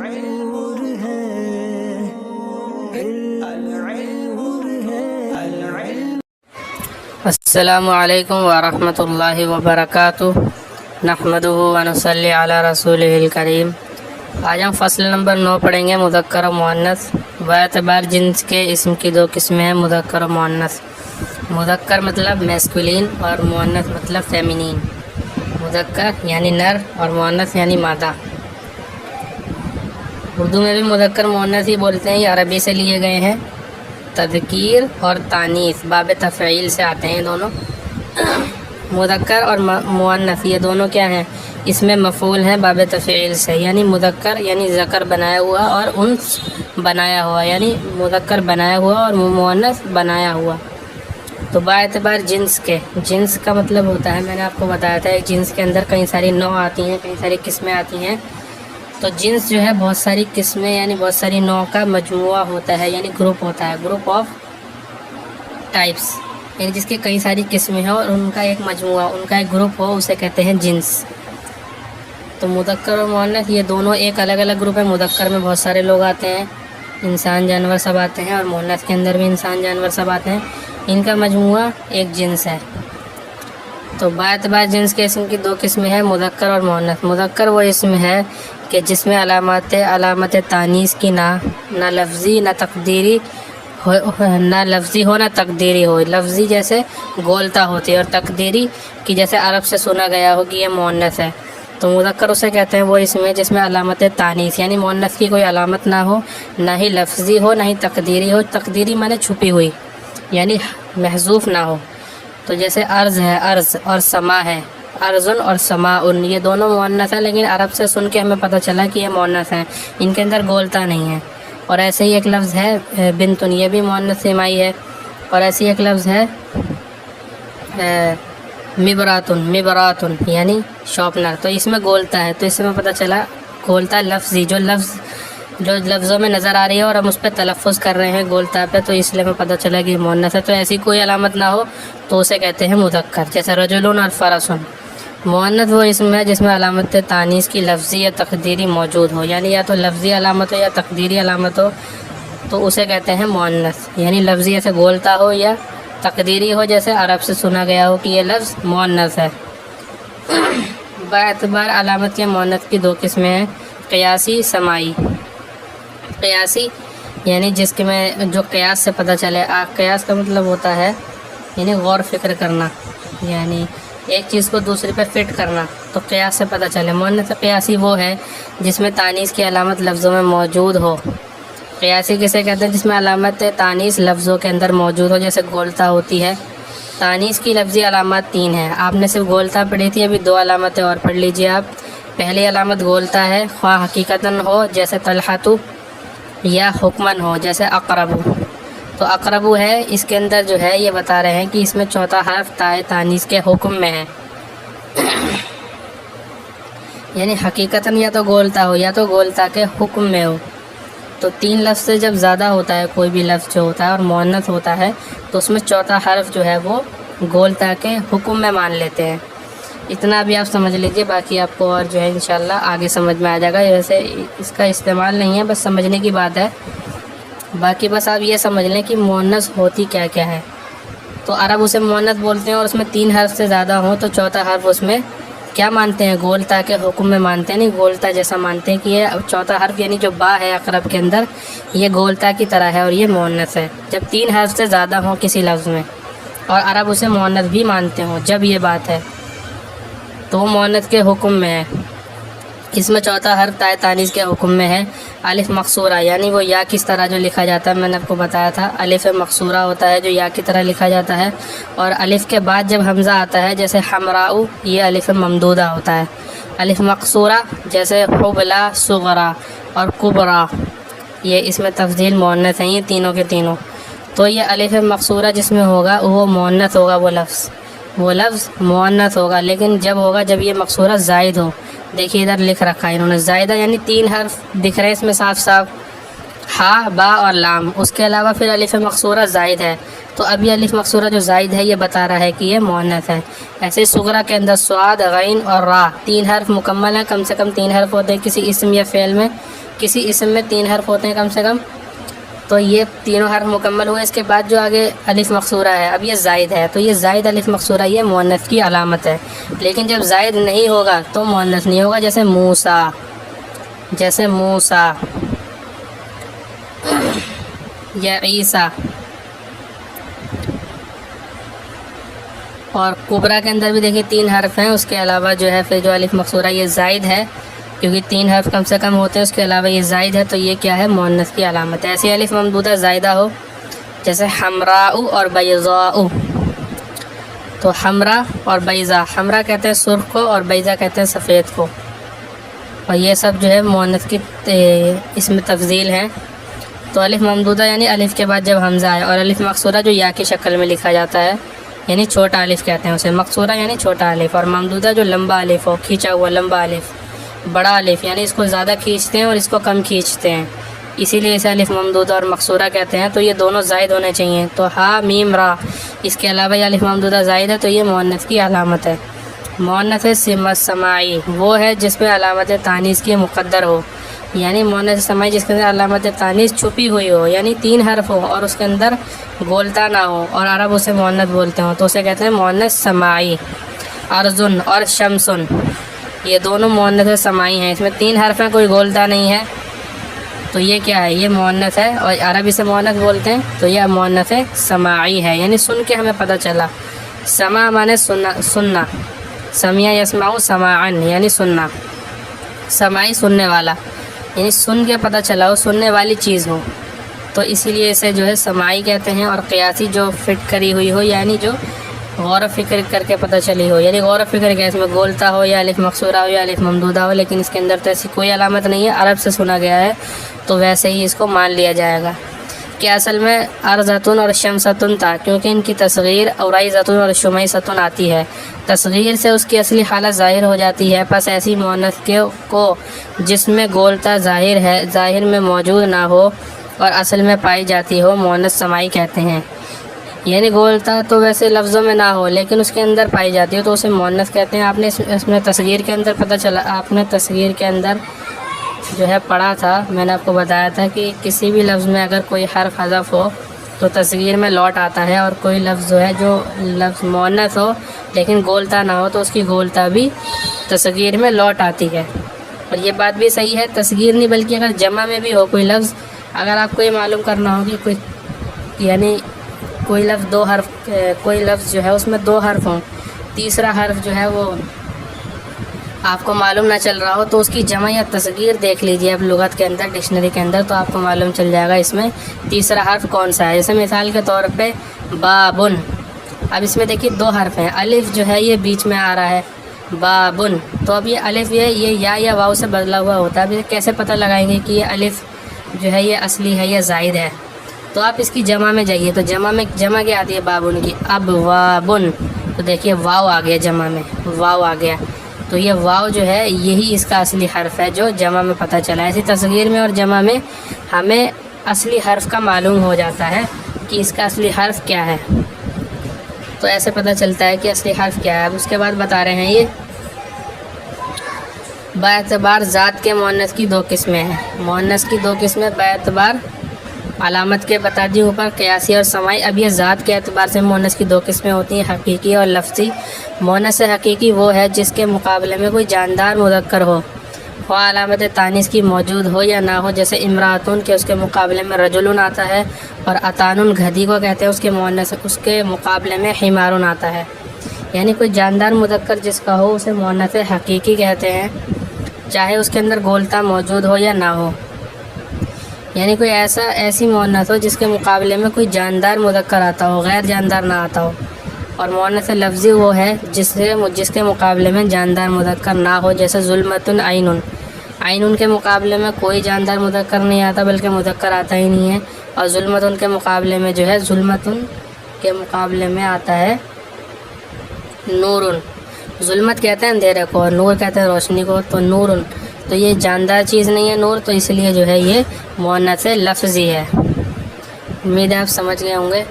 نور ہے السلام علیکم ورحمۃ اللہ وبرکاتہ نحمدہ ونصلی علی رسولہ الکریم۔ آج ہم فصل نمبر 9 پڑھیں گے، مذکر و مؤنث۔ باعتبار جنس کے اسم کی دو قسمیں ہیں، مذکر و مؤنث۔ مذکر مطلب میسکولین اور مؤنث مطلب فیمینین۔ مذکر یعنی نر اور مؤنث یعنی مادہ۔ اردو میں بھی مذکر مؤنث ہی بولتے ہیں، یہ عربی سے لیے گئے ہیں۔ تذکیر اور تانیث باب تفعیل سے آتے ہیں دونوں۔ مذکر اور مؤنث یہ دونوں کیا ہیں؟ اس میں مفعول ہیں باب تفعیل سے، یعنی مذکر یعنی ذکر بنایا ہوا اور انس بنایا ہوا، یعنی مذکر بنایا ہوا اور مؤنث بنایا ہوا۔ تو باعتبار جنس کے، جنس کا مطلب ہوتا ہے، میں نے آپ کو بتایا تھا، ایک جنس کے اندر کئی ساری نوع آتی ہیں، کئی ساری قسمیں آتی ہیں۔ تو جنس جو ہے بہت ساری قسمیں یعنی بہت ساری نوع کا مجموعہ ہوتا ہے، یعنی گروپ ہوتا ہے، گروپ آف ٹائپس، یعنی جس کی کئی ساری قسمیں ہیں اور ان کا ایک مجموعہ، ان کا ایک گروپ ہو، اسے کہتے ہیں جنس۔ تو مذکر اور مؤنث یہ دونوں ایک الگ الگ گروپ ہے۔ مذکر میں بہت سارے لوگ آتے ہیں، انسان جانور سب آتے ہیں، اور مؤنث کے اندر بھی انسان جانور سب آتے ہیں، ان کا مجموعہ ایک جنس ہے۔ تو باعتبار جنس کے اسم کی دو قسمیں ہیں، مذکر اور مؤنث۔ مذکر وہ اسم ہے کہ جس میں علامت تانیث کی نہ لفظی نہ تقدیری نہ لفظی ہو نہ تقدیری ہو۔ لفظی جیسے گولتا ہوتی ہے، اور تقدیری کی جیسے عرب سے سنا گیا ہو کہ یہ مؤنث ہے۔ تو مذکر اسے کہتے ہیں وہ اسم ہے جس میں علامت تانیث یعنی مؤنث کی کوئی علامت نہ ہو، نہ ہی لفظی ہو نہ ہی تقدیری ہو۔ تقدیری معنی چھپی ہوئی، یعنی محذوف نہ ہو۔ تو جیسے ارض ہے، ارض، اور سما ہے، ارضن اور سماعن، یہ دونوں مؤنث ہیں، لیکن عرب سے سن کے ہمیں پتہ چلا کہ یہ مؤنث ہیں، ان کے اندر گولتا نہیں ہے۔ اور ایسے ہی ایک لفظ ہے بنتن، یہ بھی مؤنث سمائی ہے۔ اور ایسی ایک لفظ ہے مبراتن یعنی شارپنر، تو اس میں گولتا ہے۔ تو اس میں پتہ چلا گولتا لفظی، جو لفظوں میں نظر آ رہی ہے اور ہم اس پہ تلفظ کر رہے ہیں گولتا پہ، تو اس لیے ہمیں پتہ چلا کہ یہ مؤنث ہے۔ تو ایسی کوئی علامت نہ ہو تو اسے کہتے ہیں مذکر، جیسے رجلن اور فرسن۔ مؤنث وہ اسم ہے جس میں علامت تانیث کی لفظی یا تقدیری موجود ہو، یعنی یا تو لفظی علامت ہو یا تقدیری علامت ہو، تو اسے کہتے ہیں مؤنث، یعنی لفظی جیسے گولتا ہو یا تقدیری ہو جیسے عرب سے سنا گیا ہو کہ یہ لفظ مؤنث ہے۔ باعتبار علامت کے مؤنث کی دو قسمیں ہیں، قیاسی، سماعی۔ قیاسی یعنی جس کے میں جو قیاس سے پتہ چلے، قیاس کا مطلب ہوتا ہے یعنی غور فکر کرنا، یعنی ایک چیز کو دوسرے پہ فٹ کرنا، تو قیاس سے پتہ چلے۔ مؤنث قیاسی وہ ہے جس میں تانیث کی علامت لفظوں میں موجود ہو۔ قیاسی کسے کہتے ہیں؟ جس میں علامت تانیث لفظوں کے اندر موجود ہو، جیسے گولتا ہوتی ہے۔ تانیث کی لفظی علامات 3 ہیں، آپ نے صرف گولتا پڑھی تھی، ابھی 2 علامتیں اور پڑھ لیجیے آپ۔ پہلی علامت گولتا ہے، خواہ حقیقتاً ہو جیسے طلحتو، یا حکمن ہو جیسے اقربو۔ تو اقربو ہے، اس کے اندر جو ہے یہ بتا رہے ہیں کہ اس میں چوتھا حرف تائے تانیث کے حکم میں ہے، یعنی حقیقتاً یا تو گولتا ہو یا تو گولتا کے حکم میں ہو۔ تو 3 لفظ سے جب زیادہ ہوتا ہے کوئی بھی لفظ جو ہوتا ہے اور مؤنث ہوتا ہے، تو اس میں چوتھا حرف جو ہے وہ گولتا کے حکم میں مان لیتے ہیں۔ اتنا بھی آپ سمجھ لیجئے، باقی آپ کو اور جو ہے انشاءاللہ آگے سمجھ میں آ جائے گا۔ ویسے اس کا استعمال نہیں ہے، بس سمجھنے کی بات ہے۔ باقی بس آپ یہ سمجھ لیں کہ مؤنث ہوتی کیا کیا ہے۔ تو عرب اسے مؤنث بولتے ہیں، اور اس میں 3 حرف سے زیادہ ہوں تو چوتھا حرف اس میں کیا مانتے ہیں؟ گولتا کے حکم میں مانتے ہیں، نہیں گولتا جیسا مانتے ہیں کہ یہ چوتھا حرف یعنی جو با ہے اقرب کے اندر، یہ گولتا کی طرح ہے اور یہ مؤنث ہے، جب 3 حرف سے زیادہ ہوں کسی لفظ میں، اور عرب اسے مؤنث بھی مانتے ہوں جب یہ بات ہے، تو وہ مؤنث کے حکم میں ہے۔ اس میں چوتھا حرف تائے تانیث کے حکم میں ہے۔ الف مقصورہ یعنی وہ یا کس طرح جو لکھا جاتا ہے، میں نے آپ کو بتایا تھا الف مقصورہ ہوتا ہے جو یا کی طرح لکھا جاتا ہے، اور الف کے بعد جب حمزہ آتا ہے جیسے حمراء، یہ الف ممدودہ ہوتا ہے۔ الف مقصورہ جیسے حبلا، صغرا اور کبرا، یہ اس میں تفضیل مؤنث ہیں، یہ تینوں کے تینوں۔ تو یہ الف مقصورہ جس میں ہوگا وہ مؤنث ہوگا، وہ لفظ مؤنث ہوگا، لیکن جب ہوگا جب یہ مقصورہ زائد ہو۔ دیکھیے ادھر لکھ رکھا ہے انہوں نے زائدہ، یعنی 3 حرف دکھ رہے ہیں اس میں صاف صاف، ہا، با اور لام، اس کے علاوہ پھر الف مقصورہ زائد ہے، تو اب یہ الف مقصورہ جو زائد ہے یہ بتا رہا ہے کہ یہ مؤنث ہے۔ ایسے صغرا کے اندر صاد، غین اور را 3 حرف مکمل ہیں، کم سے کم 3 حرف ہوتے ہیں کسی اسم یا فعل میں، کسی اسم میں 3 حرف ہوتے ہیں کم سے کم، تو یہ تینوں حرف مکمل ہوئے، اس کے بعد جو آگے الف مقصورہ ہے، اب یہ زائد ہے، تو یہ زائد الف مقصورہ یہ مؤنث کی علامت ہے۔ لیکن جب زائد نہیں ہوگا تو مؤنث نہیں ہوگا، جیسے موسیٰ، جیسے موسیٰ یا عیسیٰ۔ اور کبرا کے اندر بھی دیکھیے 3 حرف ہیں، اس کے علاوہ جو ہے پھر جو الف مقصورہ یہ زائد ہے، کیونکہ 3 حرف کم سے کم ہوتے ہیں، اس کے علاوہ یہ زائد ہے، تو یہ کیا ہے؟ مؤنث کی علامت ہے۔ ایسی الف ممدودہ زائدہ ہو، جیسے حمراء اور بیضاء، تو حمراء اور بیضاء، حمراء کہتے ہیں سرخ کو اور بیضاء کہتے ہیں سفید کو، اور یہ سب جو ہے مؤنث کی اس میں تفضیل ہیں۔ تو الف ممدودہ یعنی الف کے بعد جب حمزہ آئے، اور الف مقصورہ جو یا کی شکل میں لکھا جاتا ہے، یعنی چھوٹا الف کہتے ہیں اسے، مقصورہ یعنی چھوٹا الف، اور ممدودہ جو لمبا الف ہو، کھینچا ہوا لمبا الف، بڑا الف، یعنی اس کو زیادہ کھینچتے ہیں اور اس کو کم کھینچتے ہیں، اسی لیے اسے الف ممدودہ اور مقصورہ کہتے ہیں۔ تو یہ دونوں زائد ہونے چاہیے، تو ہا میم را، اس کے علاوہ یہ الف ممدودہ زائد ہے، تو یہ مؤنث کی علامت ہے۔ مؤنث سماعی وہ ہے جس میں علامت تانیث کی مقدر ہو، یعنی مؤنث سماعی جس کے اندر علامت تانیث چھپی ہوئی ہو، یعنی 3 حرف ہو اور اس کے اندر گولتا نہ ہو، اور عرب اسے مؤنث بولتے ہوں، تو اسے کہتے ہیں مؤنث سماعی۔ ارزن اور شمسن یہ دونوں مؤنث سماعی ہیں، اس میں 3 حرف ہیں، کوئی گولتا نہیں ہے، تو یہ کیا ہے؟ یہ مؤنث ہے، اور عرب اسے مؤنث بولتے ہیں، تو یہ مؤنث سماعی ہے، یعنی سن کے ہمیں پتہ چلا۔ سماع مانے سننا، سمع یسمع سماعن یعنی سننا، سماعی سننے والا، یعنی سن کے پتہ چلا ہو، سننے والی چیز ہو، تو اسی لیے اسے جو ہے سماعی کہتے ہیں۔ اور قیاسی جو فٹ کری ہوئی ہو، یعنی جو غور و فکر کر کے پتہ چلی ہو، یعنی غور و فکر کیا، اس میں گولتا ہو یا الف مقصورہ ہو یا الف ممدودہ ہو، لیکن اس کے اندر تو ایسی کوئی علامت نہیں ہے، عرب سے سنا گیا ہے، تو ویسے ہی اس کو مان لیا جائے گا کہ اصل میں ارزتن اور شمستن تھا، کیونکہ ان کی تصغیر اورائزتن اور شمیستن آتی ہے، تصغیر سے اس کی اصلی حالت ظاہر ہو جاتی ہے، پس ایسی مؤنث کو جس میں گولتا ظاہر میں موجود نہ ہو اور اصل میں پائی جاتی ہو، مؤنث سماعی کہتے ہیں۔ یعنی گولتا تو ویسے لفظوں میں نہ ہو لیکن اس کے اندر پائی جاتی ہو، تو اسے مؤنث کہتے ہیں۔ آپ نے اس میں تصغیر کے اندر پتہ چلا، آپ نے تصغیر کے اندر جو ہے پڑھا تھا، میں نے آپ کو بتایا تھا کہ کسی بھی لفظ میں اگر کوئی حرف حذف ہو تو تصغیر میں لوٹ آتا ہے، اور کوئی لفظ جو ہے جو لفظ مؤنث ہو لیکن گولتا نہ ہو تو اس کی گولتا بھی تصغیر میں لوٹ آتی ہے۔ اور یہ بات بھی صحیح ہے، تصغیر نہیں بلکہ اگر جمع میں بھی ہو کوئی لفظ، اگر آپ کو یہ معلوم کرنا ہو کہ کوئی یعنی کوئی لفظ 2 حرف، کوئی لفظ جو ہے اس میں 2 حرف ہوں، تیسرا حرف جو ہے وہ آپ کو معلوم نہ چل رہا ہو، تو اس کی جمع یا تصغیر دیکھ لیجیے اب لغت کے اندر، ڈکشنری کے اندر، تو آپ کو معلوم چل جائے گا اس میں تیسرا حرف کون سا ہے۔ جیسے مثال کے طور پہ بابن، اب اس میں دیکھیے 2 حرف ہیں، الف جو ہے یہ بیچ میں آ رہا ہے بابن، تو اب یہ الف یہ یا واو سے بدلا ہوا ہوتا ہے، اب یہ کیسے پتہ لگائیں گے کہ یہ الف جو ہے یہ اصلی ہے یا زائد ہے؟ تو آپ اس کی جمع میں جائیے، تو جمع کیا آتی ہے بابن کی، اب وابن، تو دیکھیے واو آ گیا، جمع میں واو آ گیا، تو یہ واو جو ہے یہی اس کا اصلی حرف ہے جو جمع میں پتہ چلا۔ ایسی تصغیر میں اور جمع میں ہمیں اصلی حرف کا معلوم ہو جاتا ہے کہ اس کا اصلی حرف کیا ہے، تو ایسے پتہ چلتا ہے کہ اصلی حرف کیا ہے۔ اب اس کے بعد بتا رہے ہیں یہ باعتبار ذات کے مؤنث کی 2 قسمیں ہیں، مؤنث کی 2 قسمیں باعتبار علامت کے بتا دی اوپر، قیاسی اور سماعی۔ اب یہ ذات کے اعتبار سے مؤنث کی 2 قسمیں ہوتی ہیں، حقیقی اور لفظی۔ مؤنث حقیقی وہ ہے جس کے مقابلے میں کوئی جاندار مذکر ہو، خواہ علامت تانیث کی موجود ہو یا نہ ہو، جیسے امراتن کے اس کے مقابلے میں رجلن آتا ہے، اور اتانن گدھی کو کہتے ہیں، اس کے مؤنث اس کے مقابلے میں حمارن آتا ہے، یعنی کوئی جاندار مذکر جس کا ہو اسے مؤنث حقیقی کہتے ہیں، چاہے اس کے اندر گولتا موجود ہو یا نہ ہو، یعنی کوئی ایسی مؤنث ہو جس کے مقابلے میں کوئی جاندار مذکر آتا ہو، غیر جاندار نہ آتا ہو۔ اور مؤنث لفظی وہ ہے جس کے مقابلے میں جاندار مذکر نہ ہو، جیسے ظلمتن عینن، عینن کے مقابلے میں کوئی جاندار مذکر نہیں آتا بلکہ مذکر آتا ہی نہیں ہے، اور ظلمتن کے مقابلے میں جو ہے ظلمتن کے مقابلے میں آتا ہے نورن۔ ظلمت کہتے ہیں اندھیرے کو اور نور کہتے ہیں روشنی کو، تو نورن، تو یہ جاندار چیز نہیں ہے نور، تو اس لیے جو ہے یہ مؤنث لفظی ہے۔ امید ہے آپ سمجھ گئے ہوں گے۔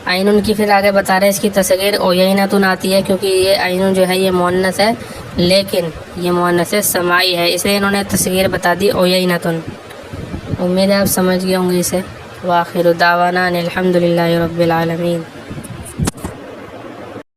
عین کی پھر آگے بتا رہے ہیں اس کی تصغیر اوینتن آتی ہے کیونکہ یہ عین جو ہے یہ مؤنث ہے لیکن یہ مؤنث سماعی ہے، اس لیے انہوں نے تصغیر بتا دی اوینتن۔ امید ہے آپ سمجھ گئے ہوں گے اسے۔ وآخر دعوانا ان الحمد للہ رب العالمین۔